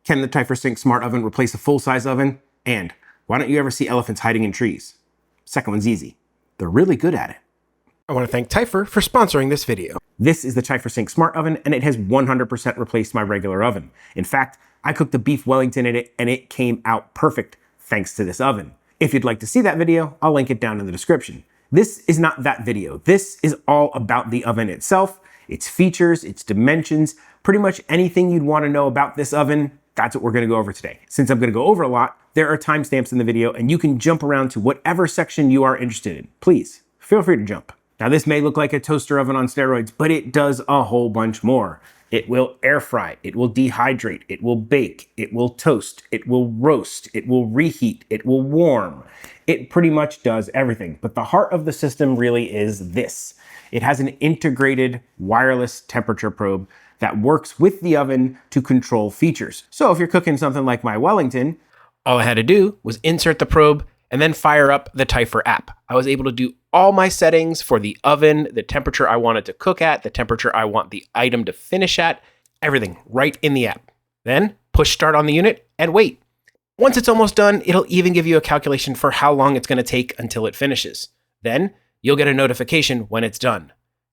Can the Typhur Sync Smart Oven replace a full-size oven? And why don't you ever see elephants hiding in trees? Second one's easy. They're really good at it. I want to thank Typhur for sponsoring this video. This is the Typhur Sync Smart Oven, and it has 100% replaced my regular oven. In fact, I cooked the beef Wellington in it, and it came out perfect thanks to this oven. If you'd like to see that video, I'll link it down in the description. This is not that video. This is all about the oven itself, its features, its dimensions, pretty much anything you'd want to know about this oven. That's what we're going to go over today. Since I'm going to go over a lot, there are timestamps in the video, and you can jump around to whatever section you are interested in. Please, feel free to jump. Now, this may look like a toaster oven on steroids, but it does a whole bunch more. It will air fry, it will dehydrate, it will bake, it will toast, it will roast, it will reheat, it will warm. It pretty much does everything. But the heart of the system really is this. It has an integrated wireless temperature probe that works with the oven to control features. So if you're cooking something like my Wellington, all I had to do was insert the probe and then fire up the Typhur app. I was able to do all my settings for the oven, the temperature I wanted to cook at, the temperature I want the item to finish at, everything right in the app. Then push start on the unit and wait. Once it's almost done, it'll even give you a calculation for how long it's going to take until it finishes. Then you'll get a notification when it's done.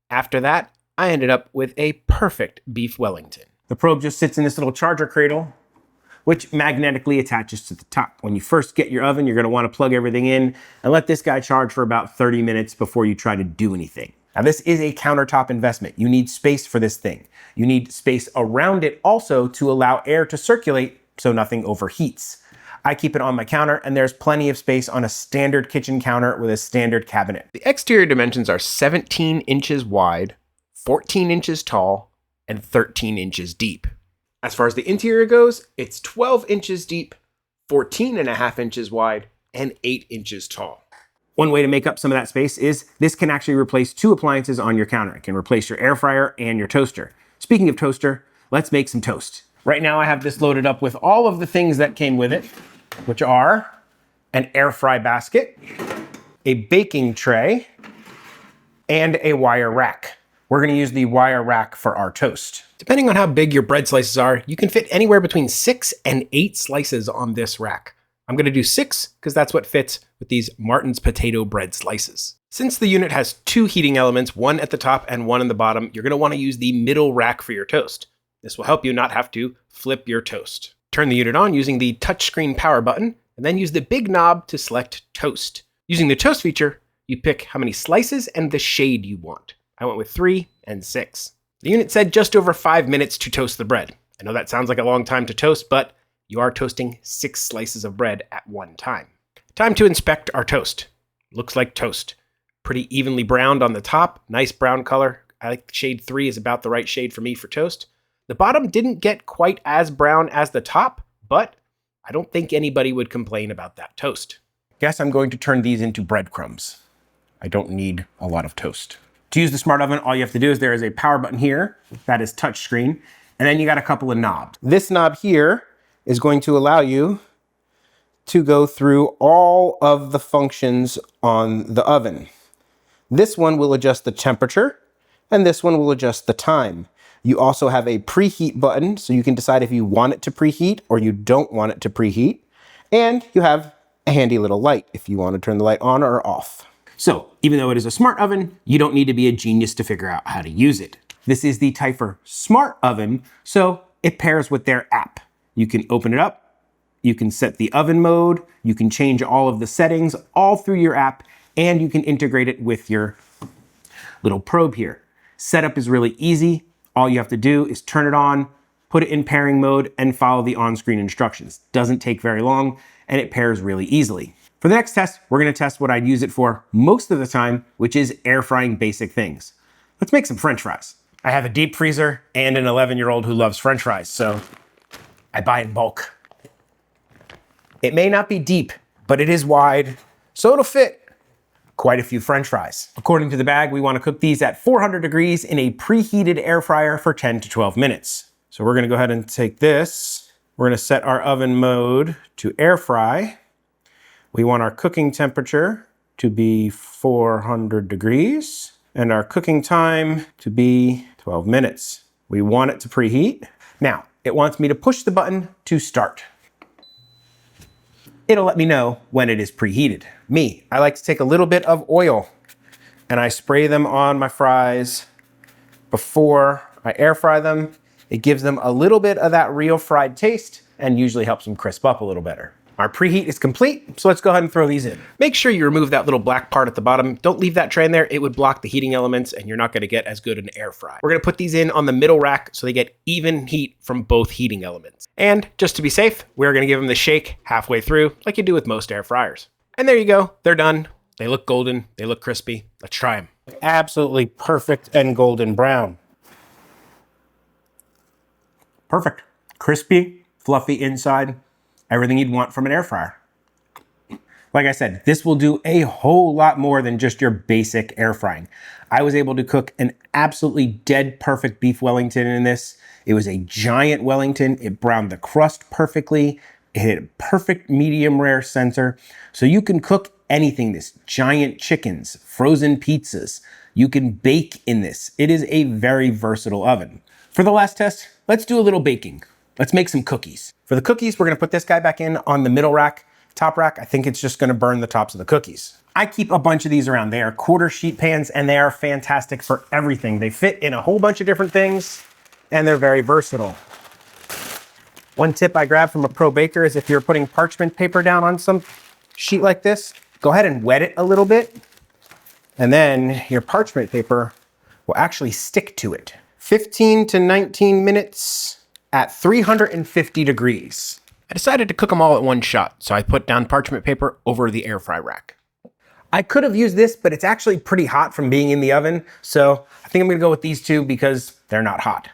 After that, I ended up with a perfect beef Wellington. The probe just sits in this little charger cradle, which magnetically attaches to the top. When you first get your oven, you're going to want to plug everything in and let this guy charge for about 30 minutes before you try to do anything. Now, this is a countertop investment. You need space for this thing. You need space around it also to allow air to circulate so nothing overheats. I keep it on my counter, and there's plenty of space on a standard kitchen counter with a standard cabinet. The exterior dimensions are 17 inches wide, 14 inches tall, and 13 inches deep. As far as the interior goes, it's 12 inches deep, 14.5 inches wide, and 8 inches tall. One way to make up some of that space is this can actually replace 2 appliances on your counter. It can replace your air fryer and your toaster. Speaking of toaster, let's make some toast. Right now I have this loaded up with all of the things that came with it, which are an air fry basket, a baking tray, and a wire rack. We're going to use the wire rack for our toast. Depending on how big your bread slices are, you can fit anywhere between 6 and 8 slices on this rack. I'm going to do 6 because that's what fits with these Martin's potato bread slices. Since the unit has 2 heating elements, one at the top and one in the bottom, you're going to want to use the middle rack for your toast. This will help you not have to flip your toast. Turn the unit on using the touchscreen power button, and then use the big knob to select toast. Using the toast feature, you pick how many slices and the shade you want. I went with 3 and 6. The unit said just over 5 minutes to toast the bread. I know that sounds like a long time to toast, but you are toasting 6 slices of bread at one time. Time to inspect our toast. Looks like toast. Pretty evenly browned on the top, nice brown color. I think shade 3 is about the right shade for me for toast. The bottom didn't get quite as brown as the top, but I don't think anybody would complain about that toast. Guess I'm going to turn these into breadcrumbs. I don't need a lot of toast. To use the smart oven, all you have to do is there is a power button here that is touchscreen, and then you got a couple of knobs. This knob here is going to allow you to go through all of the functions on the oven. This one will adjust the temperature, and this one will adjust the time. You also have a preheat button, so you can decide if you want it to preheat or you don't want it to preheat. And you have a handy little light if you want to turn the light on or off. So, even though it is a smart oven, you don't need to be a genius to figure out how to use it. This is the Typhur Smart Oven, so it pairs with their app. You can open it up, you can set the oven mode, you can change all of the settings all through your app, and you can integrate it with your little probe here. Setup is really easy. All you have to do is turn it on, put it in pairing mode, and follow the on-screen instructions. Doesn't take very long, and it pairs really easily. For the next test, we're gonna test what I'd use it for most of the time, which is air frying basic things. Let's make some French fries. I have a deep freezer and an 11-year-old who loves French fries, so I buy in bulk. It may not be deep, but it is wide, so it'll fit quite a few French fries. According to the bag, we want to cook these at 400 degrees in a preheated air fryer for 10 to 12 minutes. So we're going to go ahead and take this. We're going to set our oven mode to air fry. We want our cooking temperature to be 400 degrees and our cooking time to be 12 minutes. We want it to preheat. Now, it wants me to push the button to start. It'll let me know when it is preheated. Me, I like to take a little bit of oil and I spray them on my fries before I air fry them. It gives them a little bit of that real fried taste and usually helps them crisp up a little better. Our preheat is complete, so let's go ahead and throw these in. Make sure you remove that little black part at the bottom. Don't leave that tray in there. It would block the heating elements and you're not gonna get as good an air fry. We're gonna put these in on the middle rack so they get even heat from both heating elements. And just to be safe, we're gonna give them the shake halfway through like you do with most air fryers. And there you go, they're done. They look golden, they look crispy. Let's try them. Absolutely perfect and golden brown. Perfect. Crispy, fluffy inside, everything you'd want from an air fryer. Like I said, this will do a whole lot more than just your basic air frying. I was able to cook an absolutely dead perfect beef Wellington in this. It was a giant Wellington. It browned the crust perfectly. It hit a perfect medium rare sensor. So you can cook anything, this giant chickens, frozen pizzas. You can bake in this. It is a very versatile oven. For the last test, let's do a little baking. Let's make some cookies. For the cookies, we're gonna put this guy back in on the middle rack, top rack. I think it's just gonna burn the tops of the cookies. I keep a bunch of these around. They are quarter sheet pans and they are fantastic for everything. They fit in a whole bunch of different things and they're very versatile. One tip I grabbed from a pro baker is if you're putting parchment paper down on some sheet like this, go ahead and wet it a little bit and then your parchment paper will actually stick to it. 15 to 19 minutes at 350 degrees. I decided to cook them all at one shot, so I put down parchment paper over the air fry rack. I could have used this, but it's actually pretty hot from being in the oven. So I think I'm gonna go with these two because they're not hot.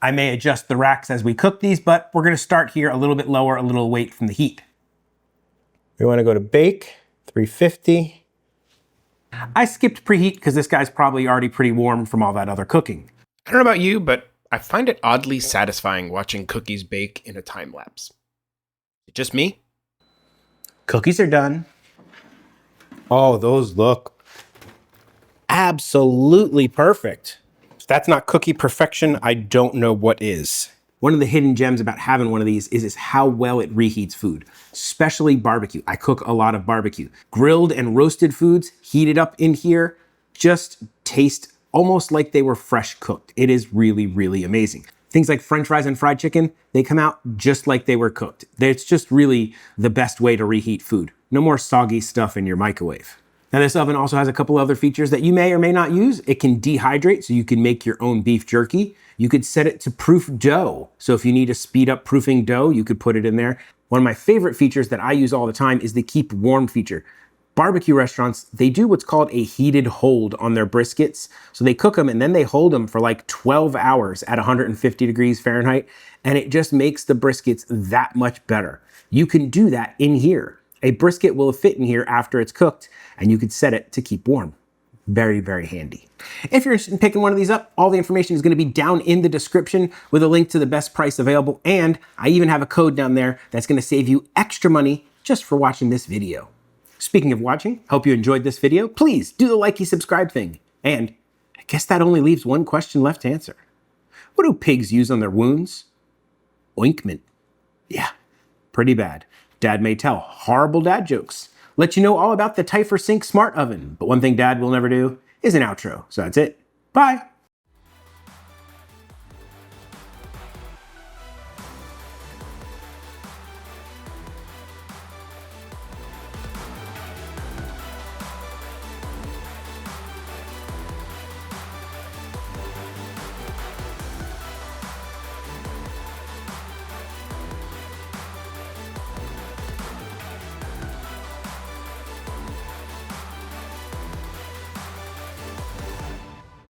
I may adjust the racks as we cook these, but we're gonna start here a little bit lower, a little away from the heat. We wanna go to bake, 350. I skipped preheat because this guy's probably already pretty warm from all that other cooking. I don't know about you, but I find it oddly satisfying watching cookies bake in a time lapse. It just me? Cookies are done. Oh, those look absolutely perfect. If that's not cookie perfection, I don't know what is. One of the hidden gems about having one of these is how well it reheats food, especially barbecue. I cook a lot of barbecue. Grilled and roasted foods heated up in here just taste almost like they were fresh cooked. It is really, really amazing. Things like French fries and fried chicken, they come out just like they were cooked. It's just really the best way to reheat food. No more soggy stuff in your microwave. Now this oven also has a couple other features that you may or may not use. It can dehydrate so you can make your own beef jerky. You could set it to proof dough. So if you need to speed up proofing dough, you could put it in there. One of my favorite features that I use all the time is the keep warm feature. Barbecue restaurants, they do what's called a heated hold on their briskets. So they cook them and then they hold them for like 12 hours at 150 degrees Fahrenheit. And it just makes the briskets that much better. You can do that in here. A brisket will fit in here after it's cooked and you could set it to keep warm. Very, very handy. If you're interested in picking one of these up, all the information is going to be down in the description with a link to the best price available. And I even have a code down there that's going to save you extra money just for watching this video. Speaking of watching, hope you enjoyed this video. Please do the likey subscribe thing. And I guess that only leaves one question left to answer. What do pigs use on their wounds? Ointment. Yeah, pretty bad. Dad may tell horrible dad jokes. Let you know all about the Typhur Sync Smart Oven. But one thing Dad will never do is an outro. So that's it. Bye.